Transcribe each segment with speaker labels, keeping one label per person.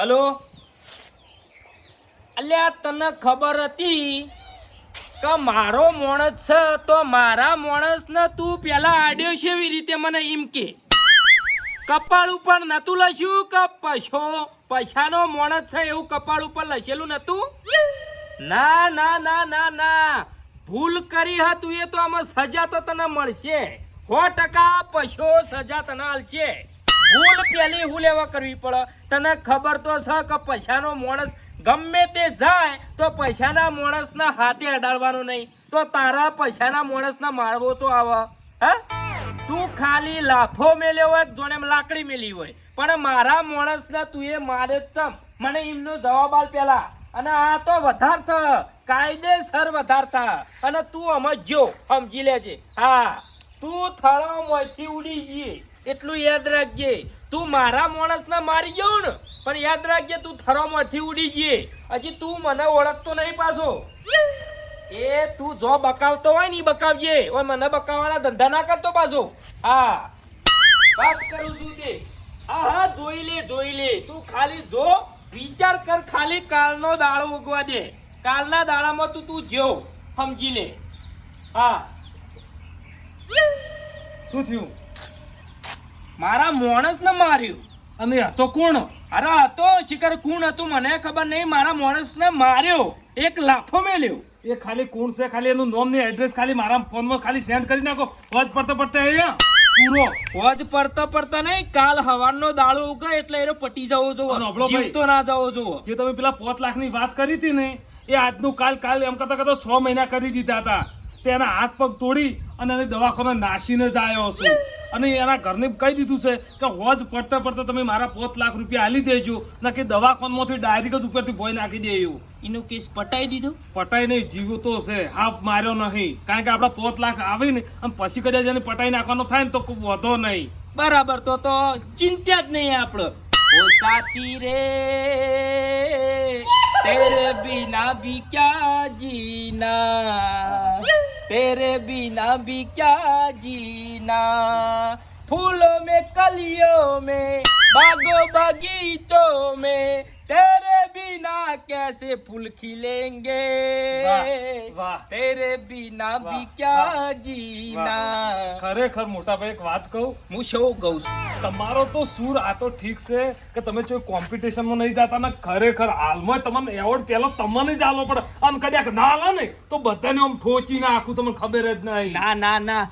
Speaker 1: Hello અલ્યા તને ખબર હતી કે મારો માણસ છે તો મારા માણસને તું પેલા આડ્યો છે એવી રીતે મને એમ કે કપાળ ઉપર નતું લખ્યું કે પૈસાનો માણસ છે એવું કપાળ ઉપર લખેલું નતું? ના ના ના ના ના ભૂલ કરી હતું એ તો આમાં સજા તો તને મળશે 100% પૈસો સજા તને આલશે. ભૂલ પેલી હું લેવા કરવી પડે? તને ખબર તો છે કે પૈસાનો માણસ ગમે તે જાય તો પૈસાના માણસના હાથે અડાડવાનો નહીં, તો તારા પૈસાના માણસના મારવો તો આવે? હા, તું ખાલી લાફો મેલ્યો હોય જોને લાકડી મેલી હોય, પણ મારા માણસને તું એ મારે જ ચમ? મને એમનો જવાબ આલ પેલા. અને આ તો વધારતા કાયદેસર વધારતા, અને તું સમજો સમજી લેજે. હા, તું થળામાંથી ઉડી ગઈ એટલું યાદ રાખજે. તું મારા માણસને મારી ગયો ને, પણ યાદ રાખજે તું થળામાંથી ઉડી ગઈ. હજી તું મને ઓળખતો નહીં પાછો. એ તું જો બકાવતો હોય ને બકાવજે, ઓય મને બકાવવાના ધંધા ના કરતો પાછો. હા, વાત કરું છું તે. હા હા, જોઈ લે તું ખાલી જો વિચાર કર. ખાલી કાલનો દાડો ઉગવા દે. કાલના દાડામાં તું જેવ સમજી લે. હા,
Speaker 2: શું થયું?
Speaker 1: મારા માણસને માર્યું.
Speaker 2: અને હતો કોણ?
Speaker 1: અરે હતો શિખર કોણ હતું મને ખબર નહીં. મારા માણસને માર્યો, એક લાફો મેલ્યો.
Speaker 2: એ ખાલી કોણ છે? ખાલી એનું નામ ને એડ્રેસ ખાલી મારા ફોનમાં ખાલી સેન્ડ કરી નાખો. વજ પડતા અહીંયા પૂરો
Speaker 1: વજ પડતા નહીં. કાલ હવારનો દાડો ઉગે એટલે એનો પટી જવો જોવો, જીવતો ના જવો જોવો.
Speaker 2: જે તમે પેલા 5 લાખની વાત કરી હતી ને, એ આજનું કાલ એમ કરતા 6 મહિના કરી દીધા હતા. તેના હાથ પગ તોડી અને એને દવાખાને નાસીને જ આવ્યો છું. અને એના ઘરને કહી દીધું છે કે હોજ પડતા તમે મારા 5 લાખ રૂપિયા આલી દેજો, ના કે દવાખાનામાંથી ડાયરેક્ટ જ ઉપરથી ભોય નાખી દે. એવું
Speaker 1: એનો કેસ પટાઈ દીધો?
Speaker 2: પટાઈ નહીં, જીવતો છે. હાફ માર્યો નહીં. કારણ કે આપડા 5 લાખ આવે ને અને પછી કદાચ એને પટાઈ નાખવાનો થાય ને તો વધો નહીં.
Speaker 1: બરાબર, તો ચિંતા જ નહીં આપણે. ઓ સાથી રે तेरे बिना भी क्या जीना, तेरे बिना भी क्या जीना, फूलों में कलियों में बागो बगीचों में तेरे बिना कैसे फूल खिलेंगे, तेरे बिना भी क्या जीना.
Speaker 2: ખરેખર મોટા ભાઈ એક વાત કહું?
Speaker 1: હું શું કહું છું?
Speaker 2: તમારો તો સૂર આ તો ઠીક છે કે તમે કોઈ કોમ્પિટિશનમાં નહીં જતા ને, ખરેખર હાલમાં તમને એવોર્ડ પેલો તમને જ આલવો પડે. અને કદાચ ના આલે ને તો બધાને આમ ઠોચી નાખું, તમને ખબર જ નહીં.
Speaker 1: ના ના ના,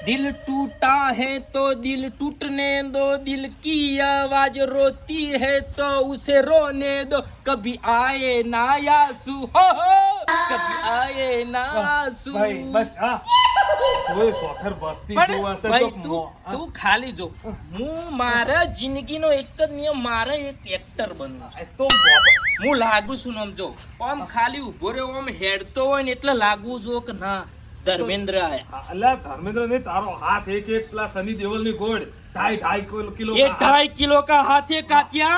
Speaker 1: દિલ टूटा है तो दिल टूटने दो, दिल की आवाज रोती है तो उसे रोने दो, कभी आए ना आंसू हो, कभी आए ना आंसू.
Speaker 2: ભાઈ બસ હા, કોઈ સોથર બસ્તી જોવા છે તો
Speaker 1: તું ખાલી જો. હું મારા જિંદગીનો એક જ નિયમ, મારે એક એક્ટર બનવું છે.
Speaker 2: તો
Speaker 1: હું લાગુ છું ને, આમ જો આમ ખાલી ઉભો રહ્યો આમ હેડતો હોય ને એટલે લાગવું જો કે ના ધર્મેન્દ્ર આયા.
Speaker 2: અલ્યા ધર્મેન્દ્ર ને તારો હાથ એક પેલા સની દેવલ ની ગોળ 2.5 કિલો.
Speaker 1: ये 2.5 किलो का हाथी कातिया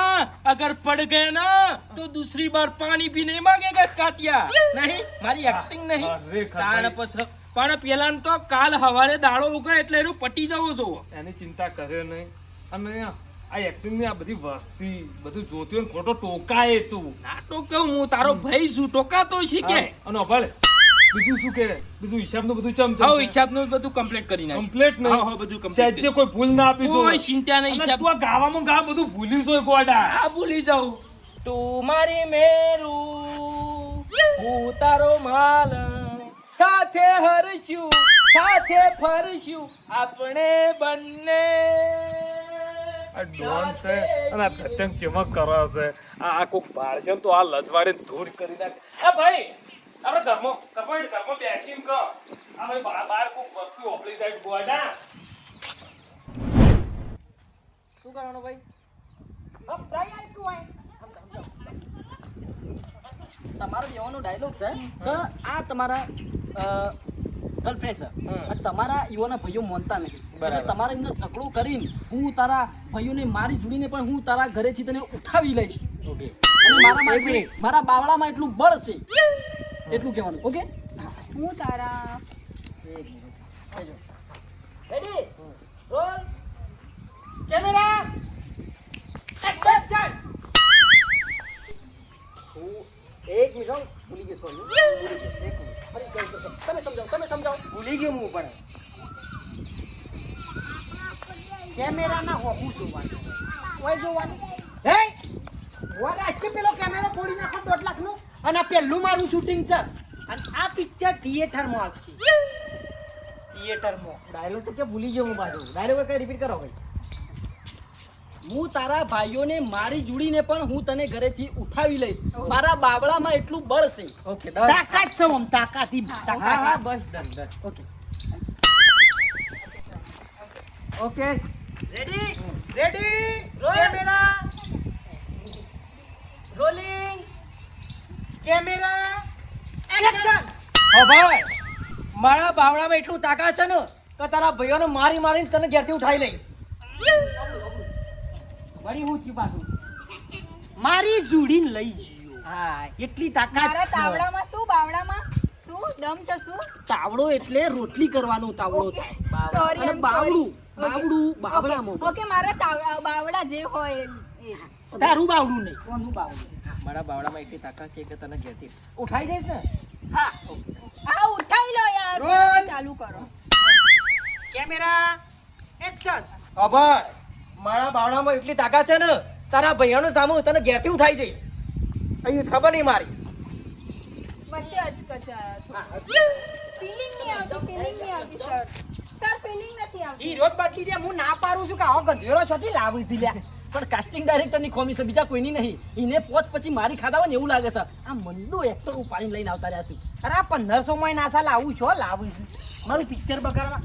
Speaker 1: अगर पड़ गए ना तो दूसरी बार पानी भी नहीं मांगेगा कातिया. नहीं, मारी एक्टिंग नहीं. પણ પેલા તો કાલ હવારે દાડો ઉગે એટલે એનું પટી જવો જોવો.
Speaker 2: એની ચિંતા કર્યો નહીં. અને આ એક્ટિંગ ની આ બધી વસ્તી બધું જોતી હોય ખોટો ટોકાય તું.
Speaker 1: ના તો કહું હું તારો ભાઈ છું, ટોકાતો છે કે.
Speaker 2: અને અભળ બીજું શું કે બીજું હિસાબનું બધું ચમ
Speaker 1: હા, હિસાબનું બધું કમ્પ્લીટ કરી નાખ.
Speaker 2: કમ્પ્લીટ નહીં?
Speaker 1: હા બધું કમ્પ્લીટ.
Speaker 2: સાહેબ કોઈ ભૂલ ના આપી દો.
Speaker 1: કોઈ ચિંતા નહીં. હિસાબ
Speaker 2: તું ગાવામાં ગા બધું ભૂલી જોય ગોડા.
Speaker 1: આ ભૂલી જાઉં. તું મારી મેરું, હું તારો માલ, સાથે હરશું સાથે ફરશું આપણે બંને.
Speaker 2: આ ડોન છે અને આ ધત્યંગ ચમક કરે છે. આ કોક બાળ છે તો આ લજવાડે ધૂળ કરી નાખે. આ ભાઈ આપણે ઘરમાં બેસીને કહો. આ ભાઈ બહાર કોક વસ્તુ ઓપલી સાઈડ ગોડા.
Speaker 1: શું કરવાનું ભાઈ?
Speaker 3: તમારો એવાનો ડાયલોગ છે કે આ તમારા ગર્લફ્રેન્ડ છે અને તમારા યુવાના ભાઈઓ માનતા નહીં, એટલે તમારે એમને ઝઘડો કરીને હું તારા ભાઈઓને મારી જોડીને પણ હું તારા ઘરેથી તને ઉઠાવી લઈશ. ઓકે, અને મારા બાવળામાં એટલું બળ છે એટલું કહેવાનું. ઓકે,
Speaker 4: હું તારા
Speaker 3: રેડી, રોલ કેમેરા, એક્શન. એક મિનિટ હો, ભૂલી ગયો sorry. ભૂલી ગયો. એક મિનિટ. ફરી કહું તો સમ- તમે સમજાવો.
Speaker 1: ભૂલી ગયો હું પણ
Speaker 4: કેમેરાના હોકું જોવાનું ઓય જોવાનું હે ઓરે આખી પેલો કેમેરો ફોડી નાખો 1.5 લાખનો અને આ પહેલું મારું શૂટિંગ છે અને આ પિક્ચર થિયેટરમાં આવશે થિયેટરમાં
Speaker 3: ડાયલોગ તો કે ભૂલી ગયો હું પાછો. ડાયલોગ કઈ રિપીટ કરો ભાઈ. હું તારા ભાઈઓને મારી જોડીને પણ હું તને ઘરેથી ઉઠાવી લઈશ. મારા બાબડામાં એટલું બળ છે. ઓકે
Speaker 4: તાકાત છે આમ તાકાતી તાકાત
Speaker 3: બસ done. Okay okay ready
Speaker 4: ready
Speaker 3: roll.
Speaker 4: Camera rolling camera action
Speaker 3: ઓ ભાઈ મારા બાવડામાં એટલું તાકાત છે ને કે તારા ભાઈઓને મારી મારીને તને ઘેરથી ઉઠાવી લઈશ. વળી હું થયું પાછું?
Speaker 4: મારી જોડીને લઈ ગયો
Speaker 3: હા
Speaker 4: એટલી તાકાત
Speaker 5: મારા
Speaker 4: છે
Speaker 5: તાવડામાં શું બાવડામાં શું દમ છે શું
Speaker 3: તાવડો એટલે રોટલી કરવાનો તાવડો
Speaker 5: Okay.
Speaker 3: થાય.
Speaker 5: Sorry,
Speaker 3: અને
Speaker 5: I'm
Speaker 3: બાવડું
Speaker 5: sorry.
Speaker 3: બાવડું
Speaker 5: Okay.
Speaker 3: બાવડામાં.
Speaker 5: ઓકે મારા બાવડા જે હોય એ
Speaker 4: તારું બાવડું નહીં
Speaker 3: કોનું બાવડું? મારા બાવડામાં એટલી તાકાત છે કે તને ઘેરથી ઉઠાઈ દઈશ ને.
Speaker 4: હા
Speaker 5: આ ઉઠાઈ લો યાર
Speaker 4: રોલ.
Speaker 5: ચાલુ કરો
Speaker 4: કેમેરા એક્શન
Speaker 3: ખબર મારા બાવડામાં એટલી તાકાત છે ને તારા ભાઈઓનો સામુ તને ઘેરથી ઉઠાઈ જઈશ. અહીં ખબર નહીં મારી.
Speaker 5: વચ્ચે અચકચાયા ફીલિંગ નહીં આવતી સર ફીલિંગ નથી આવતી
Speaker 4: હીરો જ બદલી દે હું ના પાડું છું કે આવો ગંધેરો છોથી લાવું છે લ્યા
Speaker 3: પણ કાસ્ટિંગ ડાયરેક્ટરની ખોમી છે, બીજા કોઈની નહીં. એને પોત પછી મારી ખાધા હોય ને એવું લાગે છે. આ મંદો એક્ટર ઉપાડીને લઈને આવતા રહ્યા છું.
Speaker 4: અરે આ 1500 માં નાસા લાવું છો લાવું છે મારું પિક્ચર બગાડવા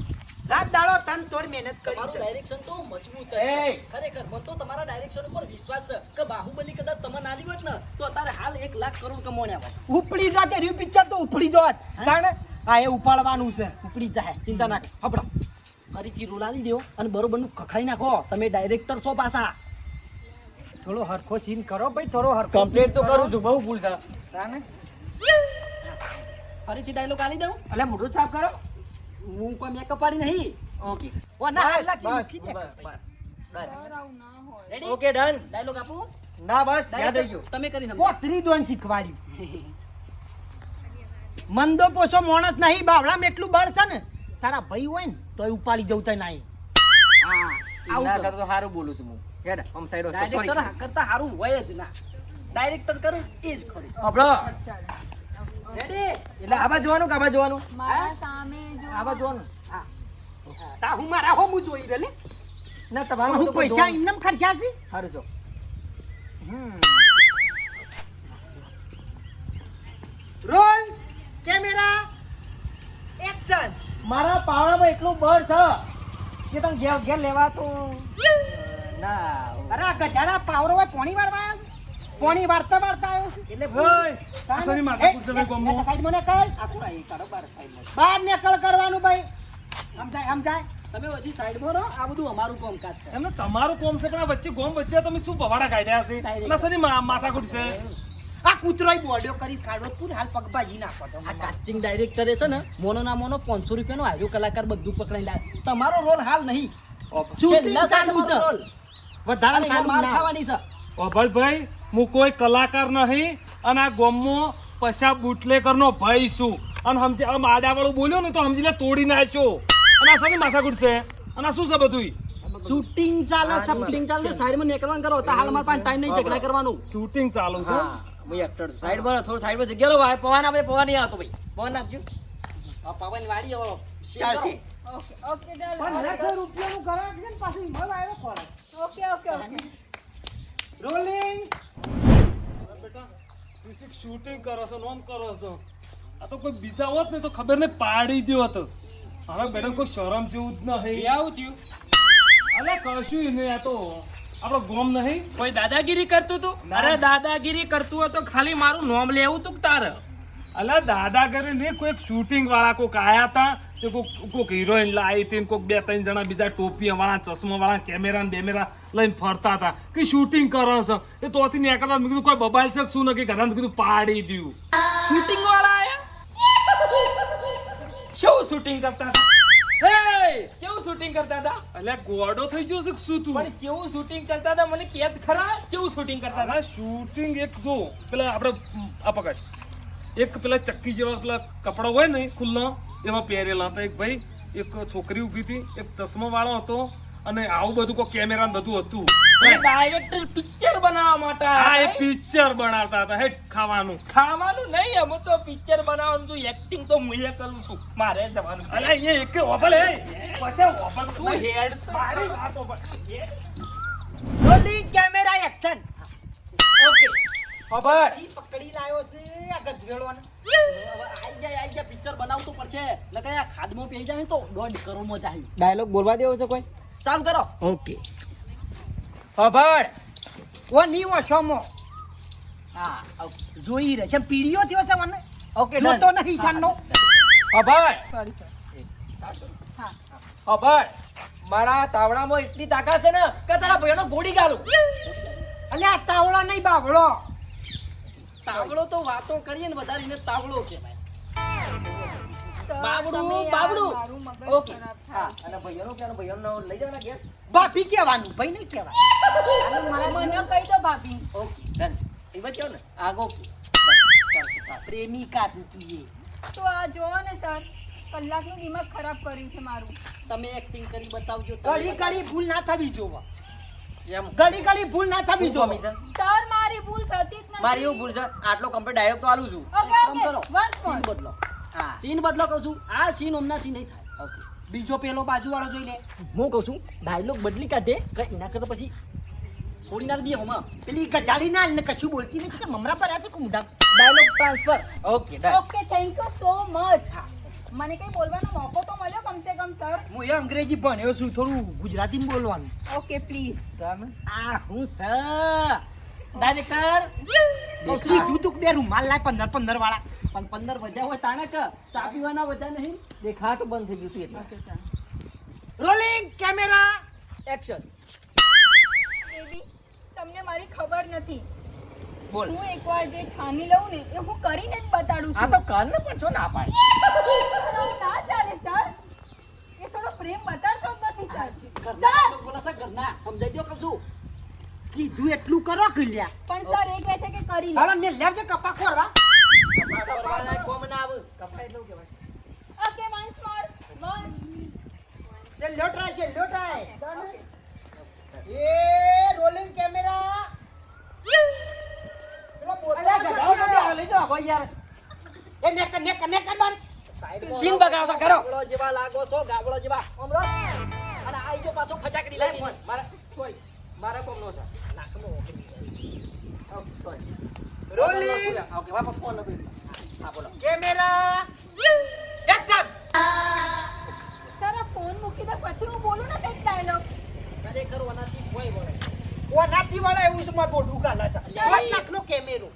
Speaker 4: રાત દાડો તન તોડ મહેનત કરી
Speaker 3: તમારું
Speaker 4: છે
Speaker 3: ડાયરેક્શન તો મજબૂત
Speaker 4: એ!
Speaker 3: છે ખરેખર. મને તો તમારા ડાયરેક્શન ઉપર વિશ્વાસ છે કે બાહુબલી કદાચ તમે ના લીધું હોત ને તો અત્યારે હાલ 1 લાખ કરોડ કમાણ્યા હોત.
Speaker 4: ઉપડી જાત એ રહ્યું પિક્ચર તો ઉપડી જોત કારણ આ એ ઉપાડવાનું છે
Speaker 3: ઉપડી જાય, ચિંતા ના કર. હપડા ફરીથી રોલાલી દેવો અને બરોબરનું ખખાઈ નાખો. તમે ડાયરેક્ટર છો પાછા.
Speaker 4: થોડો હરખો સીન કરો ભાઈ થોડો હરખો
Speaker 1: કમ્પ્લીટ તો
Speaker 4: scene કરો.
Speaker 1: કરું છું બહુ ભૂલ છે
Speaker 4: તાને?
Speaker 3: ફરીથી ડાયલોગ આલી દઉં.
Speaker 1: એટલે મોઢું સાફ કરો
Speaker 3: હું કોઈ મેકઅપ વાળી નહીં. ઓકે
Speaker 4: ઓ ના
Speaker 3: બસ,
Speaker 4: હાલા
Speaker 3: બસ,
Speaker 4: કી
Speaker 3: બસ, બસ.
Speaker 5: સર આવું ના હોય
Speaker 3: રેડી?
Speaker 4: ઓકે ડન
Speaker 3: ડાયલોગ આપું?
Speaker 4: ના બસ યાદ
Speaker 3: Director,
Speaker 4: રહી ગયો
Speaker 3: તમે કરી સમજો.
Speaker 4: પોતરી દોન શીખવાડ્યું મંદો પોસો માણસ નહીં બાવળામાં એટલું બળ છે ને તારા ભાઈ હોય ને તોય ઉપાડી જવું તય નહીં
Speaker 3: હા, આવું
Speaker 1: ના
Speaker 3: કરો.
Speaker 1: કરતો સારું બોલું છું હું
Speaker 4: હેડ આમ સાઈડ
Speaker 3: ડાયરેક્ટર કરતા સારું હોય જ ના. ડાયરેક્ટર કરે એ જ ખરું.
Speaker 4: આપણો
Speaker 5: ચાલો
Speaker 3: રેડી? એટલે આવા જોવાનું કે આવા જોવાનું?
Speaker 5: મારા સામે જો
Speaker 3: આવા જોવાનું. હા.
Speaker 4: તા હું મારા હો હું જોઈ રહે
Speaker 3: ના તમારું
Speaker 4: હું
Speaker 3: તો
Speaker 4: પૈસા
Speaker 3: જોવાનું.
Speaker 4: એમનેમ ખર્ચા છે
Speaker 3: સારું જો.
Speaker 4: રોલ કેમેરા એક્શન
Speaker 3: મારા પાવડામાં એટલું બળ છે કે તમે ઘેર ઘેર લેવા તો ના
Speaker 4: અરે આ ગધાડા પાવરો હોય પોણી વાળવા આવ્યો પોણી વાળતા વાળતા આવ્યો છે.
Speaker 3: એટલે
Speaker 2: આ શેની માથા કૂટશે ભાઈ ગામમાં?
Speaker 4: સાઈડ મને કર
Speaker 3: આખું આ કાઢો બાર સાઈડમાં.
Speaker 4: બહાર નીકળ કરવાનું ભાઈ આમ જાય
Speaker 3: તમે બધી સાઈડમાં રહો. આ બધું અમારું કામકાજ છે.
Speaker 2: એમને તમારું કોમ છે પણ આ વચ્ચે ગોમ વચ્ચે તમે શું ભવાડા કાઢ્યા છે ના શેની માથાકૂટ છે?
Speaker 4: આ કૂતરોય બોડ્યો કરી કાઢો પૂર હાલ પગ ભાજી નાખો તો
Speaker 3: આ કાસ્ટિંગ ડાયરેક્ટરે છે ને મોનો ના મોનો 500 રૂપિયાનો હાજો કલાકાર બધું પકડાઈ લાવે. તમારો રોલ હાલ નહીં.
Speaker 4: શૂટિંગ
Speaker 3: છેલ્લા
Speaker 4: ચાલુ
Speaker 3: સાઈડમાં
Speaker 4: છે.
Speaker 3: રોલ.
Speaker 4: વધારે
Speaker 3: અને એમાં માર
Speaker 4: ચાલુ
Speaker 3: ખાવાની છે.
Speaker 2: અભયભાઈ હું કોઈ કલાકાર નહીં અને આ ગોમમાં પછા બુટલેકરનો ભય છું અને સમજે આમ આડાવાળું બોલ્યો ને તો સમજી લે તોડી નાખ્યો. અને આ શેની માથાકૂટ છે અને આ શું છે બધુંય?
Speaker 4: શૂટિંગ ચાલે છે
Speaker 3: શૂટિંગ ચાલે છે. સાઈડમાં નીકળવાનું કરો. તો હાલ મારા પાસે ટાઈમ નહીં ઝઘડા કરવાનું.
Speaker 2: શૂટિંગ ચાલુ છે.
Speaker 3: હા, હું એક્ટર છું. સાઈડ પર થોડું સાઈડ પર જગ્યા લો ભાઈ. પવન આપે પવન નહીં આવતો ભાઈ. પવન આપજો. આ પવન વાળી હવે ચાલશે.
Speaker 5: ઓકે ઓકે ચાલો
Speaker 4: 1500 રૂપિયાનું કરાવ છે ને પાછું મળ આવ્યો ખોરાક
Speaker 5: ઓકે ઓકે ઓકે
Speaker 4: રોલિંગ
Speaker 2: બેટા તું શીખ શૂટિંગ કરો છો નોમ કરો છો. આ તો કોઈ બીજા હોત ને તો ખબર નહીં પાડી દ્યો હતો. હવે બેટા કોઈ શરમ જેવું જ નહીં.
Speaker 1: આવું થયું
Speaker 2: અલે કશું નહીં. આ તો આપણો ગોમ નહીં.
Speaker 1: કોઈ દાદાગીરી કરતું તું
Speaker 2: ના.
Speaker 1: અરે દાદાગીરી કરતું હોય તો ખાલી મારું નામ લેવું તું કે તારે
Speaker 2: અલા દાદા કરે ને કોઈક શૂટિંગ વાળા કોઈક આયા હતા તે કોઈક હિરોઈન લાવી હતી ને કોઈક 2-3 જણા બીજા ટોપી વાળા ચશ્મા વાળા કેમેરા ને બેમેરા લઈને ફરતા હતા કે શૂટિંગ કરે છે. એ તોથી નીકળતા મેં કીધું કોઈ બબાલ છે કે શું નક્કી ઘણા કીધું પાડી દ્યું.
Speaker 1: શૂટિંગ વાળા આયા શું શૂટિંગ કરતા હતા?
Speaker 2: હે
Speaker 1: કેવું શૂટિંગ કરતા હતા
Speaker 2: અલ્યા ગોડો થઈ ગયો છે કે શું તું
Speaker 1: પણ કેવું શૂટિંગ કરતા હતા મને કેદ ખરા કેવું શૂટિંગ કરતા હતા
Speaker 2: આ શૂટિંગ એક જો પેલા આપણે આ પકડ એક પેલા ચક્કી જેવા પેલા કપડા હોય ને ખુલ્લો એમાં પહેરેલા હતા એક ભાઈ એક છોકરી ઊભી હતી એક ચશ્મા વાળો હતો અને આવું બધું કોઈ કેમેરા બધું હતું
Speaker 1: ડાયરેક્ટર પિક્ચર બનાવવા માટે
Speaker 2: આ એ
Speaker 1: આયા.
Speaker 2: પિક્ચર બનાવતા હતા હે ખાવાનું
Speaker 1: ખાવાનું નહીં અમે તો પિક્ચર બનાવવાનું છું એક્ટિંગ તો હું એ કરું છું મારે જવાનું છે.
Speaker 2: અલ્યા એ એક ઓબલ હે
Speaker 1: પછી ઓપન તું હેડ મારી વાતો પર હેડ.
Speaker 4: રોલિંગ કેમેરા એક્શન
Speaker 1: ઓકે ખબર
Speaker 4: ઈ પકડી લાયો છે આ ગધેડોને
Speaker 3: હવે આઈ જાય પિક્ચર બનાવતું પડશે નકર આ ખાદમાં પેઈ જાય ને તો 1.5 કરોડમાં જાય ડાયલોગ બોલવા દેવો છે કોઈ ચાલુ કરો
Speaker 4: ઓકે
Speaker 1: ખબર
Speaker 4: ઓ ની ઓછોમો હા જોઈ રહે છે પીડીઓ થયો છે મને
Speaker 3: ઓકે
Speaker 4: જોતો નહીં છાનનો
Speaker 1: ખબર
Speaker 5: સોરી સર હા
Speaker 1: ખબર મારા તાવડામાં એટલી તાકાત છે ને કે તારા ભાઈનો ગોળી ગાલું
Speaker 4: અને આ તાવડો નહીં બાવળો
Speaker 3: તાવડો તો વાતો કરીએ ને વધારે એને તાવડો કહેવાય
Speaker 5: સર,
Speaker 3: બાબડું,
Speaker 5: તમે યાર
Speaker 3: બાબડું.
Speaker 5: મારું મગજ
Speaker 3: ઓકે
Speaker 5: ખરાબ
Speaker 3: હા
Speaker 5: થાય.
Speaker 3: અને ભાઈઓનો લઈ જાવ ને ઘેર
Speaker 4: ભાભી કહેવાનું ભાઈ નહીં કહેવાય
Speaker 5: મને કહી દો ભાભી
Speaker 3: ઓકે ડન એ બચ્યો ને આગો
Speaker 4: પ્રેમિકા છું તું એ
Speaker 5: તો આ જોવો ને સર કલાકનું દિમાગ ખરાબ કર્યું છે મારું
Speaker 3: તમે એક્ટિંગ કરી બતાવજો
Speaker 4: ઘડી ઘડી ભૂલ ના થવી જોવા
Speaker 3: એમ
Speaker 4: ઘડી ઘડી ભૂલ ના થવી જોવા
Speaker 5: સર મારી ભૂલ થતી જ નથી
Speaker 3: મારી એવું ભૂલ છે આટલો કમ્પ્લીટ ડાયલોગ તો આલું છું
Speaker 5: ઓકે ઓકે વન્સ
Speaker 3: સીન
Speaker 5: મોર
Speaker 3: બદલો હા સીન બદલો કહું છું આ સીન હમણાંથી નહીં થાય ઓકે
Speaker 4: બીજો પેલો બાજુ વાળો જોઈ લે
Speaker 3: હું કહું છું ડાયલોગ બદલી કાઢે કે એના કરતા પછી છોડી ના દે હમણાં
Speaker 4: પેલી ગજાડી ના ને કશું બોલતી નથી કે મમરા પર છે કુમડા
Speaker 3: dialogue transfer okay done
Speaker 5: okay thank you so much મને કઈ બોલવાનો મોકો તો મળ્યો કમસે કમ સર
Speaker 4: હું એ અંગ્રેજી ભણ્યો છું થોડું ગુજરાતીમાં બોલવાનું
Speaker 5: ઓકે પ્લીઝ
Speaker 3: આ હું છે ડાયરેક્ટર
Speaker 4: કૌશલી તું બે રૂમાલ લાય 15 વાળા
Speaker 3: પણ 15 વધ્યા હોય તાણે કે ચા પીવાના વધ્યા નહીં દેખાતો બંધ થઈ ગયું હતું
Speaker 5: ઓકે ચાલ
Speaker 4: રોલિંગ કેમેરા
Speaker 3: એક્શન
Speaker 5: બેબી તમને મારી ખબર નથી
Speaker 4: બોલ
Speaker 5: હું એકવાર જે ઠાની લઉં ને એ હું કરીને જ બતાડું
Speaker 4: આ
Speaker 5: છું
Speaker 4: તો કર ને પણ છો ના પાડી
Speaker 5: આવું ના ચાલે સર એ થોડો પ્રેમ બતાડતો જ નથી સર
Speaker 3: ઘરના લોકો બોલે છે ઘરના સમજાઈ દો કહું છું
Speaker 4: કીધું એટલું કરો કલ્યા
Speaker 5: પણ સર એ કહે છે કે કરી લે
Speaker 4: હવે ને લેવજે કપા ખોરવા
Speaker 3: કરવાના કોમ ના આવે કપાય એટલું કહેવાય
Speaker 5: ઓકે વન્સ મોર વન્સ
Speaker 4: છે લોટાય
Speaker 5: ઓકે
Speaker 4: એ રોલિંગ કેમેરા ચલો બોલ
Speaker 3: લઈ જાઓ ભાઈ યાર
Speaker 4: એ નેક બાર
Speaker 3: સીન બગાડતા કરો ગાબડો જેવા લાગો છો ગાબડો જેવા ઓમરો અને આઈ જો પાછો ફટાકડી લાગી મારા કોઈ મારા કોમ નો છે નાખનો
Speaker 4: રોલિંગ
Speaker 3: ઓકે વાપસ ફોન લગાવી હા બોલો
Speaker 4: કેમેરા એક્શન
Speaker 5: સર આ ફોન મૂકી દે પછી હું બોલું ને કંઈક ડાયલોગ
Speaker 3: ખરેખર વનાથી કોઈ બોલે
Speaker 4: ઓ નાથી વાળા એવું છે માર બોડું ગાલા છે
Speaker 5: અરે.
Speaker 4: લાખનો કેમેરો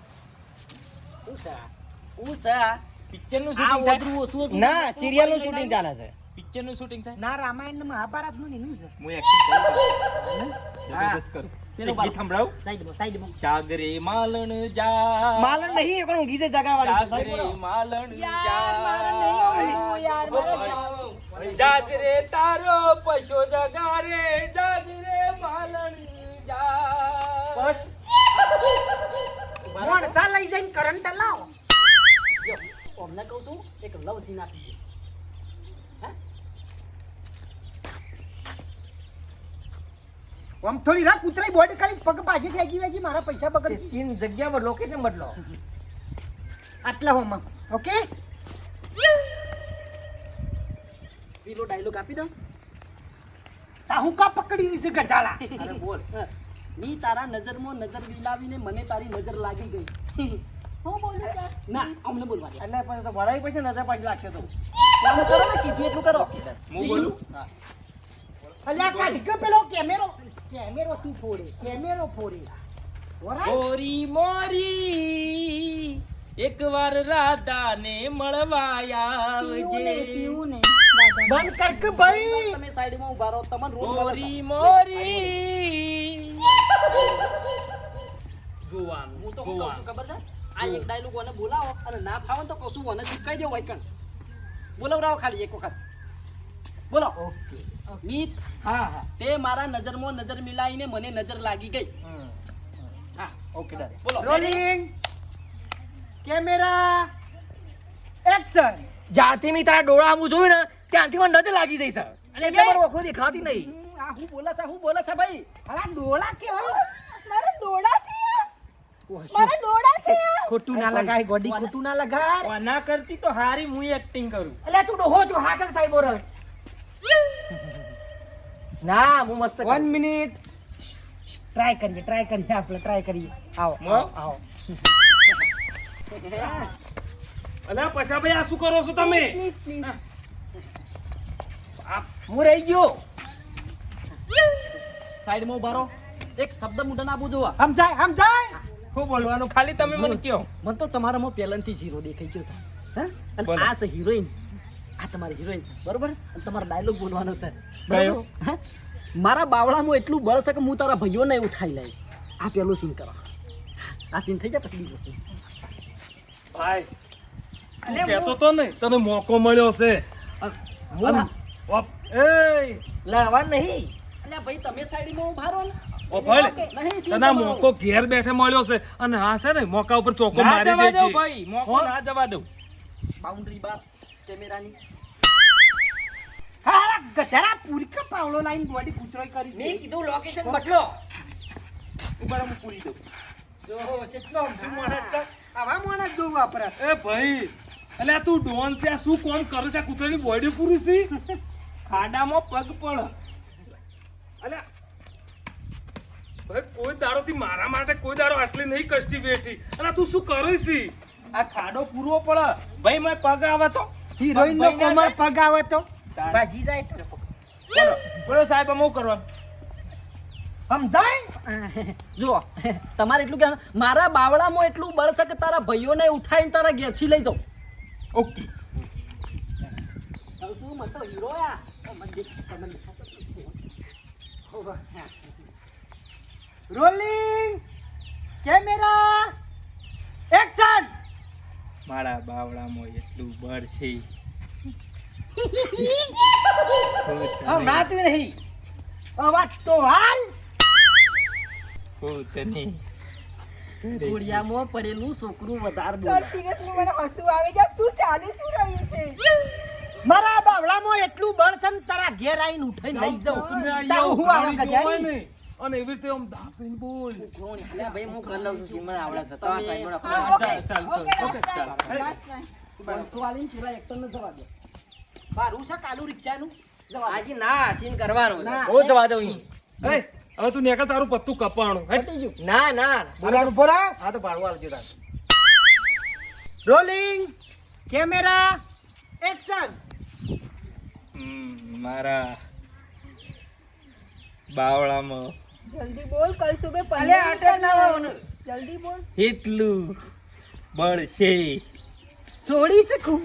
Speaker 3: હું સા
Speaker 1: પિક્ચર નું
Speaker 3: આ
Speaker 1: શૂટિંગ થાય
Speaker 3: ઓદરું ઓસું ઓસું ના સિરિયલ નું શૂટિંગ ચાલે છે
Speaker 1: પિક્ચર નું શૂટિંગ થાય
Speaker 4: ના રામાયણ ને મહાભારત નું નીનું છે
Speaker 1: હું એક્ટિંગ કરું જબરદસ્ત કરું
Speaker 3: પેલો
Speaker 1: એક ગીત સંભળાવું
Speaker 4: સાઈડમાં
Speaker 1: જાગરે માલણ જા
Speaker 3: માલણ નહીં પણ ઊંઘી જાય
Speaker 1: જાગરે માલણ
Speaker 5: યાર મારે નહીં ઊંઘવું યાર મારે જાવું
Speaker 1: જાગરે તારો પશો જગારે જાગરે માલણ જા બસ
Speaker 4: મોણસા લઈ જઈને કરંટ લાવો
Speaker 3: જો અમને કહું છું એક લવ સીન આપી દે હા
Speaker 4: આમ થોડી રાત કૂતરાઈ બોડી કરી પગ પાછી ફેંકી વેજી મારા પૈસા બગડી
Speaker 3: સીન જગ્યા પર લોકેશન બદલો
Speaker 4: આટલા હોમાં ઓકે
Speaker 3: પેલો ડાયલોગ આપી દઉં
Speaker 4: તાહુ કા પકડી રહી છે ગઢાલા
Speaker 3: અરે બોલ મી તારા નજરમાં નજર દિલાવીને મને તારી નજર લાગી ગઈ
Speaker 5: હું બોલું સર
Speaker 3: ના અમને બોલવા દે એટલે પછી વળાઈ પછી નજર પાછી લાગશે તો કામ કરો ને કીધું એટલું કરો
Speaker 1: હું બોલું
Speaker 3: હા
Speaker 4: અલ્યા કાઢ કે પેલો કેમેરો તું ફોડે કેમેરો ફોડે ઓરાય
Speaker 1: મોરી મોરી એકવાર રાધાને મળવા
Speaker 5: પીવું ને
Speaker 1: આવજે
Speaker 5: પીવું ને દાદા
Speaker 4: બંધ કર કે ભાઈ
Speaker 3: તમે સાઈડમાં ઊભા રહો તમને રોલ
Speaker 1: મોરી મોરી
Speaker 3: જોવાનું હું તો કહું છું ખબર છે આ એક ડાયલોગ ઓને બોલાવો અને ના ફાવે તો કશું ઓને ચીપકાઈ દો વાયકણ બોલાવરાવો ખાલી એક વખત બોલો
Speaker 4: ઓકે
Speaker 3: મિત
Speaker 1: હા હા
Speaker 3: તે મારા નજરમાં નજર મિલાઈને મને નજર લાગી ગઈ હા
Speaker 4: ઓકે ડન
Speaker 3: બોલો
Speaker 4: રોલિંગ કેમેરા એક્શન
Speaker 1: જ્યાંથી મેં તારા ડોળા આમ જોયું ને ત્યાંથી મને નજર લાગી જઈ સર અને એટલે મને ઓળખો દેખાતી નહીં.
Speaker 3: આ હું બોલે છે ભાઈ
Speaker 4: અલા ડોળા કેવા
Speaker 5: મારા ડોળા છે આ. મારા ડોળા છે આ.
Speaker 4: ખોટું ના લગાય ગોડી ખોટું ના લગાય
Speaker 1: આના કરતી તો હારી હું એક્ટિંગ કરું.
Speaker 4: એટલે તું ડોહો જો હા કર સાહેબ બોલ ના હું મસ્ત 1 મિનિટ ટ્રાય કરીએ આપણે ટ્રાય કરીએ આવો
Speaker 1: મો?
Speaker 4: આવો
Speaker 2: અલ્યા પછા ભાઈ આ શું કરો છો તમે
Speaker 5: પ્લીઝ પ્લીઝ
Speaker 1: હું રહી ગયો.
Speaker 3: સાઈડમાં ઉભા રહો એક શબ્દ મોઢા ના બોજો
Speaker 4: સમજાય
Speaker 1: શું બોલવાનું ખાલી તમે મને કયો.
Speaker 3: મને તો તમારામાં પહેલાંથી હીરો દેખાઈ ગયો હતો અને
Speaker 1: બોલો.
Speaker 3: આ છે હિરોઈન આ તમારી હિરોઈન છે બરોબર અને તમારો ડાયલોગ બોલવાનો છે
Speaker 1: કયો?
Speaker 3: હે? મારા બાવળામાં એટલું બળ છે કે હું તારા ભાઈઓને ઉઠાઈ લઈ આ પેલું સીન કરો આ સીન થઈ જાય પછી બીજો સીન
Speaker 2: ભાઈ તું કહેતો તો ને તને મોકો મળ્યો છે
Speaker 3: હું
Speaker 2: એ
Speaker 3: લડવા નહીં અલ્યા ભાઈ તમે સાઈડમાં ઉભા રહો ને
Speaker 2: ઓ ભાઈ
Speaker 3: નહીં સીન
Speaker 2: તને
Speaker 3: તમારો.
Speaker 2: મોકો ઘેર બેઠે મળ્યો છે અને આ છે ને મોકા ઉપર ચોકો
Speaker 1: ના
Speaker 2: મારી
Speaker 1: જવા દઉં
Speaker 2: દેજે
Speaker 1: ભાઈ, મોકો
Speaker 2: હો?
Speaker 1: ના જવા દઉં.
Speaker 3: બાઉન્ડ્રી બાર કેમેરાની
Speaker 4: હા ગધેડા પૂરી પાવલો લાઈન બોડી કૂતરોય કરી છે
Speaker 3: કીધું લોકેશન બદલો
Speaker 1: ઉભા રહો, હું પૂરી દઉં.
Speaker 4: જો કેટલો અમથું માણસ છે આવા માણસ જો વાપરે
Speaker 2: એ ભાઈ અલ્યા તું ડોન છે આ શું કોમ કરે છે આ કૂતરાની બોડી પૂરી છે
Speaker 1: ખાડામાં પગ પડ.
Speaker 2: અલ્યા ભાઈ કોઈ દાડો થી મારા માટે કોઈ દાડો આટલી નહીં કષ્ટી બેઠી અને તું શું કરે છે
Speaker 1: આ ખાડો પૂરવો પડે ભાઈ મેં પગ આવે તો
Speaker 4: હિરોઈન નો
Speaker 1: ભાઈ ના
Speaker 4: કોમર પગ આવે તો
Speaker 1: તાણ.
Speaker 4: ભાજી જાય તો
Speaker 1: બોલો બોલો સાહેબ આમ હું કરવાનું.
Speaker 4: સમજાય
Speaker 3: જુઓ તમારે એટલું કહેવાનું મારા બાવળામાં એટલું બળ છે કે તારા ભાઈઓને ઉઠાઈને તારા ઘેરથી લઈ જાઉં
Speaker 1: ઓકે.
Speaker 3: શું મતો હીરો આ
Speaker 4: રોલિંગ કેમેરા એક્શન
Speaker 1: મારા બાવળામાં એટલું બળ છે.
Speaker 3: હમણાં નહીં
Speaker 4: અવાજ તો હાલ
Speaker 1: હું તને
Speaker 3: ઘોડિયામાં પડેલું છોકરું વધારે
Speaker 5: સર
Speaker 3: બોલે
Speaker 5: સિરિયસલી મને હસવું આવે છે શું ચાલી શું રહ્યું છે
Speaker 4: મારા બાવળામાં એટલું બળ છે ને તારા ઘેર આવીને ઉઠાઈને લઈ જાઉં
Speaker 2: તમે આ
Speaker 4: તારું હું આવે
Speaker 2: ઉઘાડી જોવાય
Speaker 4: ગજારી
Speaker 2: ને. અને એવી રીતે આમ દાબીને બોલ
Speaker 3: ભાઈ હું કરી લઉં છું મને આવડે છે
Speaker 5: હા ઓકે
Speaker 1: ચાલ, ચાલ,
Speaker 5: ઓકે
Speaker 1: ઓકે, ચાલ.
Speaker 5: લાસ્ટ ટાઈમ
Speaker 3: પાંચસો વાળીને પેલા એક્ટર ને જવા દે
Speaker 4: મારું છે કાલુ રિક્ષાનું
Speaker 3: જવા દે
Speaker 1: ના સીન કરવાનું
Speaker 3: ના.
Speaker 1: હું જવા દઉં.
Speaker 2: એ હવે તું નીકળ તારું પત્તું કપાણું હેટ.
Speaker 3: પતી ગયું.
Speaker 1: ના ના
Speaker 4: બોલાનું બોલા
Speaker 1: હા તો ભાડું આવજો તાર.
Speaker 4: રોલિંગ કેમેરા એક્શન
Speaker 1: મારા બાવળામાં
Speaker 5: જલ્દી બોલ કલ સુબહ
Speaker 4: અલે, અટક ના આવવાનું.
Speaker 5: જલ્દી બોલ
Speaker 1: એટલું બળ છે.
Speaker 4: છોડી શકું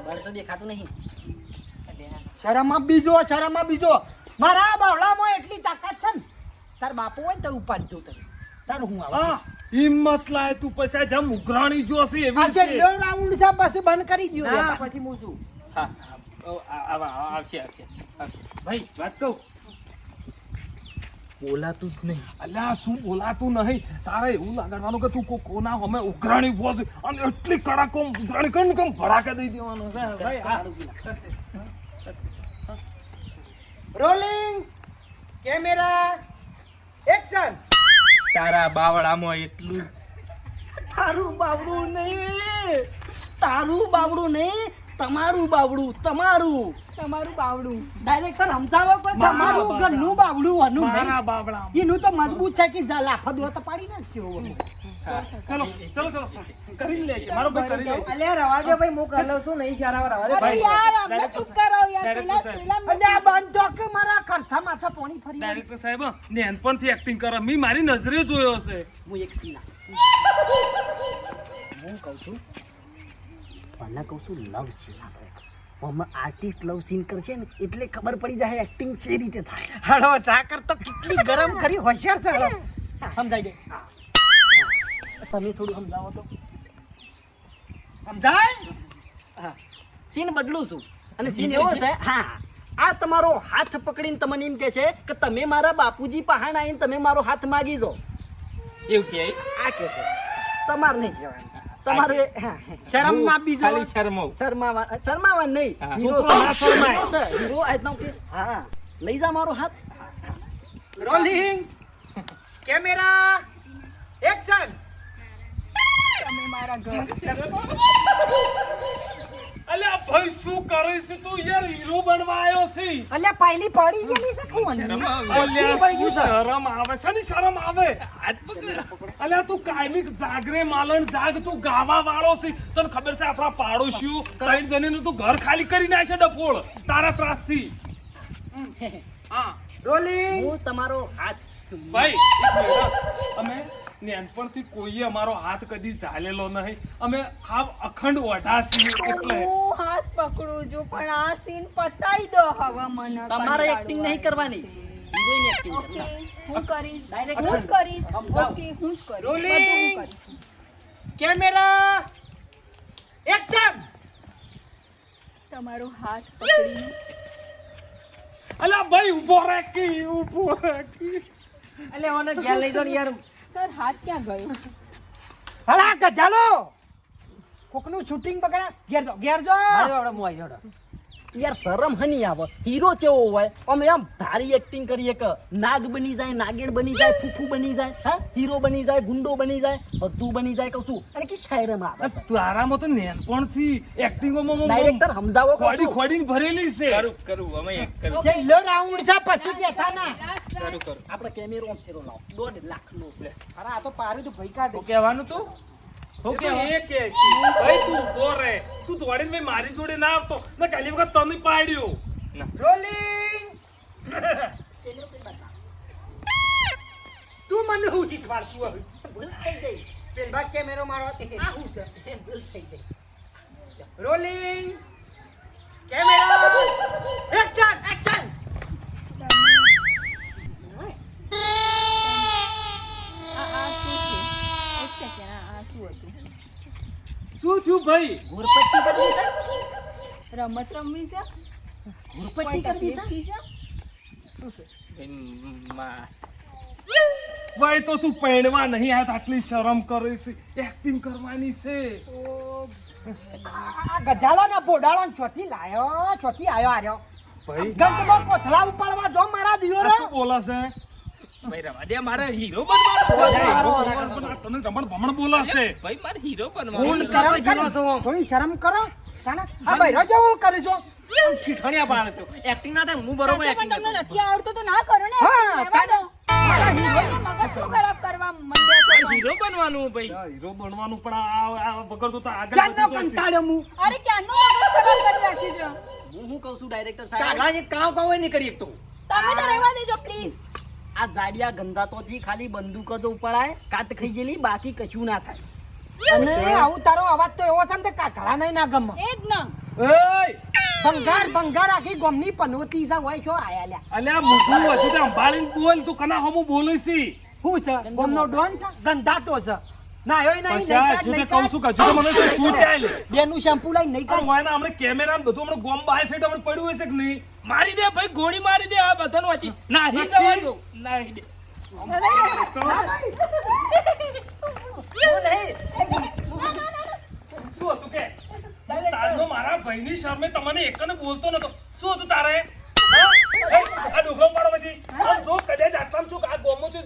Speaker 3: બળ તો દેખાતું નહીં
Speaker 4: શરમમાં બીજો મારા બાવળામાં એટલી તાકાત છે ને તાર બાપુ હોય ને તો ઉપાડી દઉં તને તારું હું આવે
Speaker 2: હા હિંમત લાય તું પછી આ જેમ ઉઘરાણી જોશે એવી
Speaker 4: આજે
Speaker 2: રીતે.
Speaker 4: લો રાઉન્ડ છે પછી બંધ કરી દ્યો
Speaker 1: ના,
Speaker 4: બેટા.
Speaker 1: પછી હું શું? હા આવશે ભાઈ વાત કહું બોલાતું જ નહીં.
Speaker 2: અલ્યા શું બોલાતું નહીં તારે એવું લાગવાનું કે તું કોના અમે ઉઘરાણી બોસ અને એટલી કડાકો ઉઘરાણી કરીને કેમ ભડાકે દઈ દેવાનો છે ભાઈ આ
Speaker 4: રોલિંગ કેમેરા એક્શન
Speaker 1: તારા બાવળામાં એટલું
Speaker 3: તારું બાવડું નહીં તમારું બાવડું તમારું
Speaker 5: તમારું બાવડું
Speaker 3: ડાયરેક્ટર સમજાવો પણ
Speaker 4: તમારું ઘરનું બાવડું વાનું
Speaker 2: મારા
Speaker 4: નહીં
Speaker 2: બાબડા
Speaker 4: એનું તો મજબૂત છે કે લાફા દો તો પાડી નાખશે
Speaker 2: ચલો કરી લે છે મારો ભાઈ કરી લે છે.
Speaker 4: અલ્યા રવા દે ભાઈ હું કરી લઉં છું નહીં સારા રવા દે
Speaker 5: અરે યાર અમને ચૂપ કરાવો યાર
Speaker 2: ડાયરેક્ટર
Speaker 5: પેલા
Speaker 2: સાહેબ.
Speaker 5: પેલા
Speaker 4: અલ્યા બંધ તો કે મારા ખર્ચા માથા પાણી ફરી આવે.
Speaker 2: ડાયરેક્ટર સાહેબ નેનપણથી એક્ટિંગ કરે મેં મારી નજરે જોયો છે
Speaker 3: હું એક સીન હું કહું છું પહેલા કહું છું લવ સીન આપણે આમાં આર્ટિસ્ટ લવ સીન કરશે ને એટલે ખબર પડી જાય એક્ટિંગ છે રીતે થાય
Speaker 4: હળો સાકર તો કેટલી ગરમ કરી હોશિયાર છે હળો.
Speaker 3: સમજાઈ જાય તમે થોડું સમજાવો તો
Speaker 4: સમજાય
Speaker 3: હા સીન બદલું છું અને સીન એવો છે હા આ તમારો હાથ પકડીને તમને એમ કે છે કે તમે મારા બાપુજી પહાણ આવીને તમે મારો હાથ માગી જો
Speaker 1: એવું કે
Speaker 3: આ કે છે તમારે નહીં કહેવાનું તમારું
Speaker 4: શરમ ના બીજો
Speaker 1: ખાલી શરમાવ.
Speaker 3: શર્માવા નહીં
Speaker 1: હા.
Speaker 3: હીરો
Speaker 2: છોકરો ના શરમાય.
Speaker 3: હીરો છે હીરો આજનો કે હા લઈ જા મારો હાથ
Speaker 4: રોલિંગ કેમેરા એક્શન
Speaker 5: તમે મારા ઘર
Speaker 2: અલ્યા ભાઈ શું કરે છે તું યાર હીરો બનવા આવ્યો છે
Speaker 4: અલ્યા પહેલી પડી ગયેલી છે કોણ
Speaker 1: શરમાવ.
Speaker 2: અલ્યા શું શરમ આવે છે ને શરમ આવે
Speaker 1: હાથ પકડ.
Speaker 2: અલ્યા તું કાયમી જાગરે માલણ જાગ તું ગાવા વાળો છે તને ખબર છે આપણા પાડોશીઓ ત્રણ જણીનું તું ઘર ખાલી કરી નાખે ડફોળ તારા ત્રાસથી હા
Speaker 4: રોલિંગ
Speaker 3: હું તમારો હાથ
Speaker 2: ભાઈ એક મિનિટ. અમે નાનપણથી કોઈએ અમારો હાથ કદી ચાલેલો નહીં અમે હાવ અખંડ ઓઢા છીએ એટલે
Speaker 5: હું હાથ પકડું છું પણ આ સીન પતાઈ દો હવે મને
Speaker 3: તમારે
Speaker 5: કંટાળો
Speaker 3: એક્ટિંગ નહીં
Speaker 5: આવે.
Speaker 3: કરવાની હિરોઈન એક્ટિંગ
Speaker 5: ઓકે
Speaker 3: કરવાની
Speaker 5: હું કરીશ
Speaker 3: Direct
Speaker 5: હું જ કરીશ
Speaker 3: સમજાવો.
Speaker 5: ઓકે હું જ કરીશ
Speaker 4: Rolling.
Speaker 5: બધું હું કરીશ
Speaker 4: કેમેરા એક્શન
Speaker 5: તમારો હાથ પકડીને
Speaker 2: અલ્યા ભાઈ ઊભો રહે કી
Speaker 3: એટલે ઓને ઘેર લઈ દો ને યાર
Speaker 5: સર હાથ ક્યાં ગયો
Speaker 4: હલા ગધાલો કોકનું શૂટિંગ બગડા ઘેર જો
Speaker 3: યાર શરમ હની આવે હીરો કેવો હોય અમે આમ ધારી એક્ટિંગ કરીએ કે નાગ બની જાય નાગેડ બની જાય ફૂફુ બની જાય હા હીરો બની જાય ગુંડો બની જાય બધું બની જાય કહું છું અને કે શહેરમ આવે
Speaker 2: તારામાં તો નાનપણથી એક્ટિંગોમાં
Speaker 3: ડાયરેક્ટર સમજાવો કહું
Speaker 2: ખોડી
Speaker 3: છું
Speaker 2: ખોડીને ભરેલી છે
Speaker 1: કરું અમે એક કરું
Speaker 4: છેલ્લો રાઉન્ડ છે પછી બેઠા ના
Speaker 1: કરું
Speaker 3: આપણે કેમેરો આમ ફેરો લાવો 1.5 લાખનો છે
Speaker 4: અરે આ તો પારું તો ભઈ કાઢે
Speaker 1: તો કહેવાનું તું
Speaker 2: તો કે એ કે છે ભાઈ તું ઊભો રહે તું દોડીને મેં મારી જોડે ના આવતો મેં કાલી વખત તને પાડ્યો
Speaker 4: રોલિંગ તું મને હું શીખવાડતું હવે
Speaker 3: ભૂલ થઈ ગઈ
Speaker 4: પેલા કેમેરો મારો આ હું છે
Speaker 3: ભૂલ થઈ ગઈ
Speaker 4: રોલિંગ કેમેરા એક્શન એક્શન
Speaker 5: આ શું છે એક સેકન્ડ આ શું હતું
Speaker 2: શું થયું ભાઈ
Speaker 3: ઘોરપટ્ટી કરવી છે
Speaker 5: રમત રમવી છે
Speaker 3: ઘોરપટ્ટી કરવી છે
Speaker 5: તકલીફ છે
Speaker 2: ભાઈ તો તું પહેણવા નહીં આ આટલી શરમ કરે છે એક્ટિંગ કરવાની છે
Speaker 5: તો
Speaker 4: આ ગધાલો ને બોડાળો ને ચોથી લાયો ચોથી આયો આર્યો
Speaker 2: ભાઈ
Speaker 4: ગંદમાં કોથળા ઉપાડવા જો મારા દિયોરો
Speaker 2: આ શું બોલે છે
Speaker 1: ભાઈ રવા દે મારે હીરો બનવાનો છે.
Speaker 2: તને રમણ ભમણ બોલે છે
Speaker 1: ભાઈ મારે હીરો
Speaker 4: હું
Speaker 1: બનવાનો છે.
Speaker 4: શરમ કરો થોડી શરમ કરો તાના હા ભાઈ રજો હું કરી છો
Speaker 3: ઠીઠણિયા પાડે છો એક્ટિંગ ના થાય હું બરોબર
Speaker 5: પણ
Speaker 3: એક્ટિંગ
Speaker 5: તમને નથી આવડતું તો ના કરો ને
Speaker 4: હા,
Speaker 5: રહેવા દો.
Speaker 4: મારા
Speaker 5: તમને મગજ શું ખરાબ કરવા માંડ્યા છો પણ?
Speaker 1: હીરો બનવાનું ભાઈ
Speaker 2: હીરો બનવાનું પણ આ વગર તો આગળ
Speaker 4: ક્યાંનો
Speaker 2: વધી જશે.
Speaker 4: કંટાળ્યો હું
Speaker 5: અરે ક્યારનું મગજ ખરાબ કરી રાખ્યું છે
Speaker 3: હું કહું છું ડાયરેક્ટર સાહેબ
Speaker 4: કાગડા જે કાવ કાવ નહીં કરી શકતો
Speaker 5: તમે તો રહેવા દેજો પ્લીઝ
Speaker 3: આ જાડિયા ગંધાતોથી ખાલી બંદૂક જ ઉપાડાય કાટ ખાઈ ગયેલી બાકી કશું ના થાય
Speaker 4: અને આવું તારો અવાજ તો એવો છે ને કે કાગડા નહીં ના ગમે
Speaker 5: એ જ ના
Speaker 2: એય!
Speaker 4: ભંગાર આખી ગમની પનોતી છે હોય છો આયા લ્યા
Speaker 2: અલ્યા મુઠું હજુ તે સંભાળીને બોલ તું કના હમું બોલે છે
Speaker 4: શું છે ગમનો ડોન છે ગંધાતો છે ના એય નહીં
Speaker 2: પછી આ હજુ તે કહું છું કે હજુ તો મને શું ચાલે
Speaker 4: બેનું શેમ્પુ લઈને નહીં
Speaker 2: પણ
Speaker 4: કાઢ
Speaker 2: વાયના હમણે કેમેરા ને બધું હમણે ગોમ બહાર ફેટ હમણે પડ્યું હશે કે નહીં
Speaker 1: મારી દે ભાઈ ગોળી મારી દે આ બધાનું હતી નાહી જવા દો નાહી દે
Speaker 2: શું હતું કે તારનો મારા ભાઈની સામે તમને એકને બોલતો નતો શું હતું તારે હા? એ, આ ડોકરો પાડો બધી આ જો કદાચ આટલામાં શું આ ગોમો છે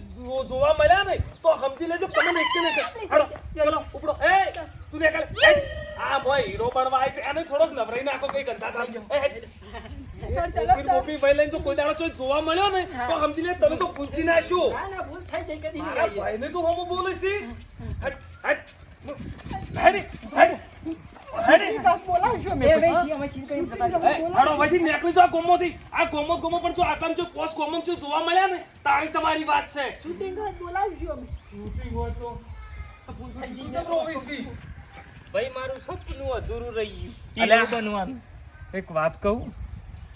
Speaker 2: જોવા મળ્યા ને તો સમજી લેજો તમને એક ને હાલો ચલો ઉપડો એ તું દેખાડ આ મોય હીરો બનવા આવી છે એને થોડોક નવરાઈ નાખો કઈ ગંદા થઈ ગયો
Speaker 5: સર ચલો સર
Speaker 2: ગોપી ભાઈ લઈને જો કોઈ દાડો ચોય જોવા મળ્યો ને તો સમજી લે તમે તો પૂંચી નાખ્યો
Speaker 3: ના ભૂલ થઈ ગઈ કદી
Speaker 2: મારા ભાઈને તો હમો બોલે છે હટ હટ હેડી હેડી હેડી
Speaker 4: બોલાવશો
Speaker 3: એ
Speaker 4: મેં
Speaker 3: ભાઈ સી અમે સી કરીને જતા રહ્યો.
Speaker 2: હાડો વધી નીકળી જાઓ ગોમોથી આ ગોમો પણ જો આટલામાં જો પોસ્ટ ગોમમ જો જોવા મળ્યા ને તારી તમારી વાત છે
Speaker 4: શૂટિંગ બોલાવશો અમે
Speaker 2: શૂટિંગ હોય તો
Speaker 1: ભાઈ મારું સપનું અધૂરું રહી ગયું
Speaker 2: અલ્યા.
Speaker 1: હીરો બનવાનું
Speaker 2: એક વાત કહું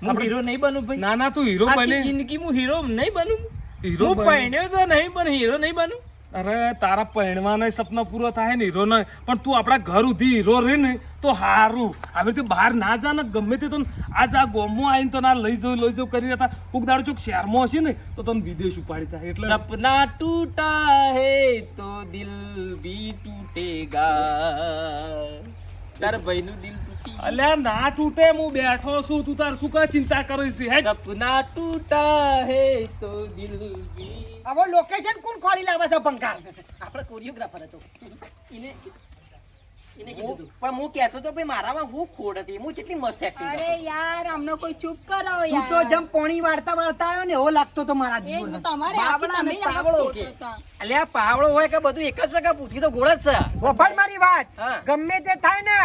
Speaker 1: હું હીરો નહીં બનું ભાઈ
Speaker 2: ના ના તું હીરો
Speaker 1: આખી
Speaker 2: બને
Speaker 1: જિંદગી હું હીરો નહીં બનું
Speaker 2: હીરો
Speaker 1: હું
Speaker 2: બને.
Speaker 1: પરણ્યો તો નહીં પણ હીરો નહીં બનું
Speaker 2: અરે તારા પહેણવાના સપના પૂરો થાય ને હીરો નહીં, પણ તું આપણા ઘર સુધી હીરો રહે ને તો હારું. આવી રીતે બહાર ના જા ને ગમે તે તો આજ આ ગોમમાં આવીને તો ના લઈ જાઉં કરી રહ્યા હતા. કોક દાડો ચોક શહેરમાં હશે ને તો તને વિદેશ ઉપાડી જાય. એટલે
Speaker 1: સપના ટૂટા હે તો દિલ ભી ટૂટેગા. તાર ભાઈનું દિલ તૂટી
Speaker 2: અલ્યા ના તૂટે, હું બેઠો છું, તું તાર શું કા ચિંતા કરે છે? હે
Speaker 1: સપના ટૂટા હે તો દિલ ભી.
Speaker 4: હવે લોકેશન કોણ ખોલી લાવે છે પંખા?
Speaker 3: આપણે કોરિયોગ્રાફર હતો એને કીધું હતું.
Speaker 6: પણ હું કહેતો તો ભાઈ મારામાં હું ખોડ હતી, હું કેટલી મસ્ત એક્ટિંગ
Speaker 5: અરે યાર અમને કોઈ ચૂપ કરો
Speaker 4: તું
Speaker 5: યાર.
Speaker 4: તો જેમ પોણી વાળતા વાળતા આવ્યો ને એવો લાગતો તો મારા
Speaker 5: એ
Speaker 4: જીવન.
Speaker 5: તો તમારે આખી
Speaker 3: બાબડા
Speaker 5: તમે
Speaker 3: અને
Speaker 5: જ આગળ
Speaker 3: પાવડો
Speaker 5: ખોટો
Speaker 3: કે.
Speaker 5: હતા.
Speaker 6: અલ્યા પાવડો હોય કે બધું એક જ છે કે પૂઠી તો ગોળ જ છે.
Speaker 4: વફાદ મારી વાત
Speaker 6: હા.
Speaker 4: ગમે તે થાય ને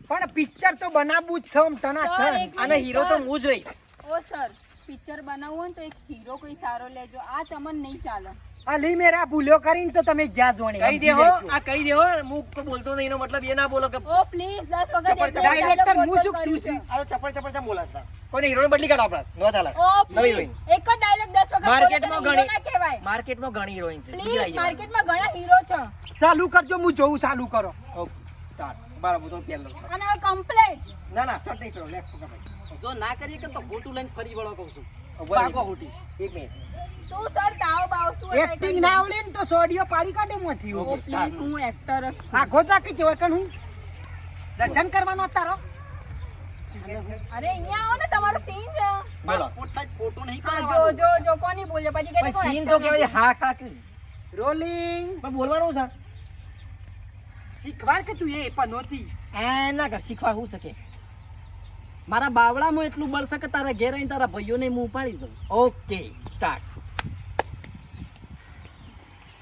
Speaker 4: પણ પિક્ચર તો બનાવવું જ છે આમ
Speaker 5: સર,
Speaker 4: ટનાટન.
Speaker 5: એક
Speaker 6: અને
Speaker 5: મિનિટ,
Speaker 6: હીરો તો
Speaker 5: સર.
Speaker 6: હું જ રહીશ.
Speaker 5: ઓ સર પિક્ચર બનાવવું હોય ને તો એક હીરો કોઈ સારો લેજો. આ ચમન નહીં ચાલે.
Speaker 4: અલી મેરા ભૂલ્યો કરીને તો તમે જ્યાં જોણે
Speaker 6: કહી દે હો, આ કહી દે હો, હું કોઈ બોલતો નહીં એનો મતલબ એ ના બોલો કે
Speaker 5: ઓ પ્લીઝ 10 વખત એક
Speaker 6: ચપળ,
Speaker 4: ડાયરેક્ટર
Speaker 5: dialogue
Speaker 4: હું શું
Speaker 5: બોલ
Speaker 4: તું
Speaker 5: કર્યું
Speaker 6: આ તો ચપડ ચપડ ચમ બોલાસ તા. કોઈને હીરોને બદલી કાઢો આપણે, નો ચાલે.
Speaker 5: છે. ઓ
Speaker 6: નવી
Speaker 5: પ્લીઝ
Speaker 6: હિરોઈન.
Speaker 5: એક જ ડાયલોગ 10 વખત બોલો
Speaker 6: માર્કેટમાં
Speaker 5: તો હીરો ના કહેવાય.
Speaker 6: માર્કેટમાં ઘણી હિરોઈન છે. બીજી
Speaker 5: પ્લીઝ
Speaker 6: લાવી દેવાની.
Speaker 5: માર્કેટમાં ઘણા હીરો છે.
Speaker 4: ચાલુ કરજો હું જોઉં ચાલુ કરો.
Speaker 6: Okay, start. બરાબર, હું તો પહેલો છું.
Speaker 5: અને હવે કમ્પ્લેટ.
Speaker 6: ના ના શટ નહીં કરો, લે ફોકા ભાઈ.
Speaker 3: જો ના કરીએ કે તો ખોટું લઈને ફરી વળો કહું છું.
Speaker 6: ઉભા રહી.
Speaker 3: પાકો ખોટી.
Speaker 6: એક મિનિટ.
Speaker 5: શું સર તાવ બાવ શું હતા એ
Speaker 4: એક્ટિંગ
Speaker 5: કહી
Speaker 4: ના
Speaker 5: દો.
Speaker 4: આવડે ને તો સોડિયો પાડી કાઢે મોથી.
Speaker 5: ઓ પ્લીઝ હું એક્ટર જ છું.
Speaker 4: આખો તાકી જોય કણ હું દર્શન કરવાનો તારો.
Speaker 5: અરે અહીંયા આવો ને તમારો સીન છે.
Speaker 6: બોલો.
Speaker 3: પાસપોર્ટ સાઈઝ ફોટો નહીં
Speaker 5: હા,
Speaker 3: પાડવાનો.
Speaker 5: જો કોની બોલજો પછી કે
Speaker 6: પણ સીન તો કહેવાય હા હા કે
Speaker 4: રોલિંગ
Speaker 6: પણ બોલવાનું છે.
Speaker 4: શીખવાડ કે તું એ પનોતી.
Speaker 6: એના ઘર શીખવા શું શકે.
Speaker 3: મારા બાવળામાં એટલું બળ છે કે તારા ઘેર આવીને તારા ભાઈઓને હું ઉપાડી જાઉં.
Speaker 6: Okay start.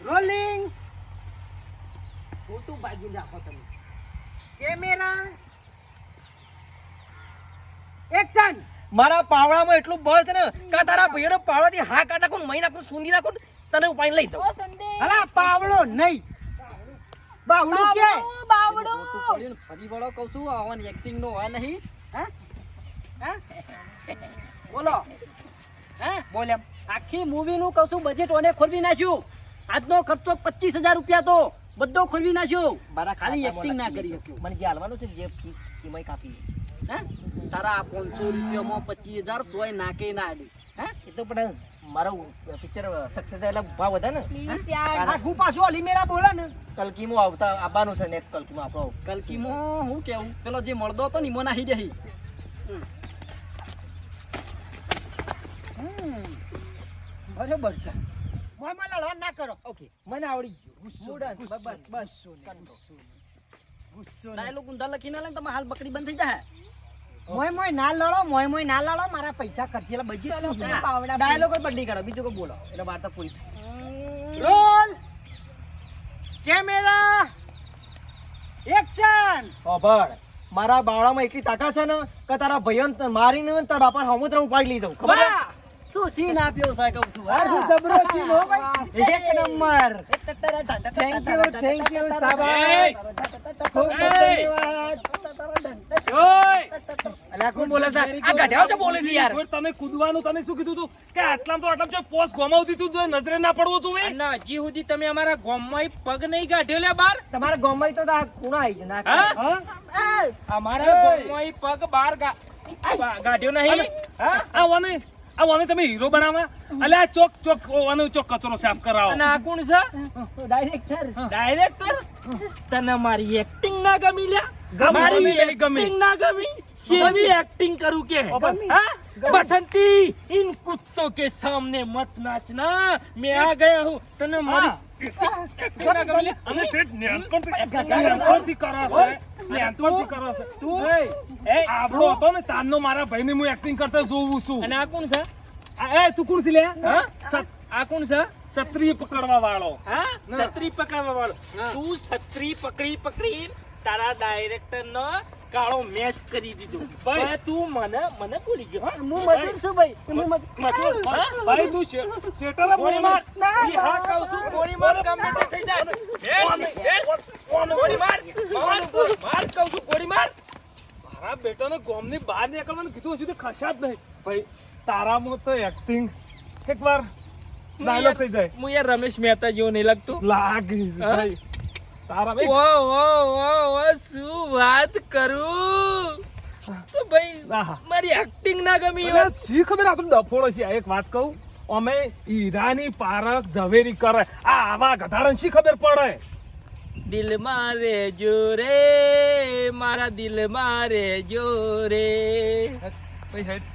Speaker 4: રોલિંગ
Speaker 3: ખોટું બાજી નાખો તમે.
Speaker 4: Camera action.
Speaker 6: મારા પાવડામાં એટલું બળ છે ને કે તારા ભાઈઓને પાવડાથી હા કાઢ નાખું, મહી નાખું, સૂંધી નાખું, તને ઉપાડી લઈ જાઉં.
Speaker 5: ઓ સુંદર
Speaker 4: હલા પાવળો નહીં બાવળું કે
Speaker 5: બાવડું
Speaker 3: ખોટું પડ્યું ને ફરી વળો કહું છું. આવવાની એક્ટિંગ નો હોય નહીં. હા હા બોલો. હા
Speaker 4: બોલ એમ.
Speaker 3: આખી મૂવી નું કહું છું બજેટ ઓને ખોરવી નાખ્યું. આજનો ખર્ચો 25,000 રૂપિયા તો બધો ખોરવી નાખ્યો.
Speaker 6: મારા
Speaker 3: ખાલી
Speaker 6: ખાતામાં
Speaker 3: એક્ટિંગ ના
Speaker 6: લખી
Speaker 3: કરી
Speaker 6: લેજો.
Speaker 3: શક્યું.
Speaker 6: મને જે હાલવાનું છે ને, જે ફીસ એમાંય કાપી લે.
Speaker 3: હે તારા 500 રૂપિયામાં 25,000 તોય નાકે ના આડી. હે
Speaker 6: એ તો પણ મારું પિક્ચર સક્સેસ એટલે ભાવ વધે ને.
Speaker 5: પ્લીઝ યાર
Speaker 4: આખું પાછું અલીમેરા બોલે ને.
Speaker 6: કલકીમાં આવતા આવવાનું છે, નેક્સ્ટ કલકીમાં આપણો
Speaker 3: કલકીમાં હું કેવું પેલો જે મળદો હતો ને ઈમો નાહી દેહી.
Speaker 4: બરોબર છે. મોયમાં લડવા ના કરો.
Speaker 6: ઓકે મને આવડી ગયું.
Speaker 4: ગુસ્સો
Speaker 6: બસ બસ
Speaker 4: ગુસ્સો નહીં.
Speaker 3: ડાયલોગ ઊંધા લખીને લે ને તમે હાલ બકરી બંધ થઈ જાય.
Speaker 4: મોય ના લડો મોય ના લડો મારા પૈસા ખર્ચેલા બજેટ
Speaker 5: ચલો
Speaker 4: નહીં.
Speaker 5: પેલા પાવડા
Speaker 6: ડાયલોગ જ બદલી કરો, બીજું કોઈ બોલો એટલે વાર્તા પૂરી થાય.
Speaker 4: Roll camera action.
Speaker 6: ખબર મારા બાવળામાં એટલી તાકાત છે ને કે તારા ભાઈઓને મારીને તારા બાપા હમુદ્ર ઉપાડી લઈ જાઉં. ખબર છે?
Speaker 3: વાહ! શું સીન આપ્યો છે કહું છું.
Speaker 4: હારું
Speaker 3: હા.
Speaker 4: જબરો છે હો ભાઈ. એક નંબર. થેન્ક યુ શાબાશ. ખૂબ ખૂબ ધન્યવાદ.
Speaker 6: અલ્યા કોણ બોલે છે? આ ગધેડો તો બોલે છે યાર.
Speaker 2: તને કૂદવાનું તને શું કીધું તું કે આટલામાં જો પોસ ગમાવતી તું તો નજરે ના પડવો તું એ.
Speaker 1: અને હજી સુધી તમે અમારા ગામમાં પગ નહીં કાઢ્યો લે બાર.
Speaker 6: તમારા ગામમાં તો આ ખૂણા આવી છે ના
Speaker 1: હા?
Speaker 2: હા?
Speaker 1: અમારા ગામમાં પગ બાર કાઢ્યો નહીં. હા?
Speaker 2: આ વાને તમે હીરો બનાવવા અલ્યા ચોક ચોક કચરો સાફ કરાવો.
Speaker 1: અને આ કોણ છે?
Speaker 3: Director
Speaker 1: director. તને મારી એક્ટિંગ ના ગમી લ્યા?
Speaker 2: ગમી,
Speaker 1: મારી
Speaker 2: ગમી, ગમી.
Speaker 1: એક્ટિંગ ના ગમી? શેવી એક્ટિંગ કરું કે? હા? बसंती इन कुत्तों के सामने मत नाचना. मैं आ गया हूँ. तने मारी
Speaker 2: અને ઠેઠ નેનપણથી કરો છે. નેનપણથી કરો છે. આપણો હતો ને તાનનો મારા ભાઈને હું એક્ટિંગ કરતા જોઉં છું.
Speaker 1: અને આ કોણ છે?
Speaker 2: તું કોણ છે લે?
Speaker 1: હા? આ કોણ છે?
Speaker 2: છત્રી પકડવા વાળો.
Speaker 1: હા? છત્રી પકડવા વાળો. તું છત્રી પકડી તારા ડાયરેક્ટર નો કાળો મેચ કરી દીધો. ભાઈ તું મને ભૂલી ગયો. હા?
Speaker 3: હું મજૂર છું ભાઈ.
Speaker 2: મજૂર. ભાઈ તું શેટર
Speaker 1: ગોળી માર. ઈ હા કહું છું, ગોળી માર. ગમે તે થઈ જાય. ગોળી માર. માર કહું છું, ગોળી માર.
Speaker 2: મારા બેટાને ગામની બહાર નીકળવાનું કીધું હજુ તો ખસ્યા જ નહીં. ભાઈ તારામાં તો એક્ટિંગ એકવાર ડાયલોગ થઈ જાય
Speaker 1: હું યાર રમેશ મહેતા જેવો નહીં લાગતો
Speaker 2: લાગીશ
Speaker 1: હા?
Speaker 2: ભાઈ તારા ભાઈ
Speaker 1: ઓ શું વાત કરું તો ભાઈ
Speaker 2: આહા.
Speaker 1: મારી એક્ટિંગ ના ગમી
Speaker 2: અરે શી ખબર આ તો ડફોડો છે આ એક વાત કહું અમે હીરાની પારખ ઝવેરી કરે આ આવા ગધાડાને શી ખબર પડે
Speaker 1: દિલ મારે જોરે મારા દિલ મારે જોરે
Speaker 2: ભાઈ હેડ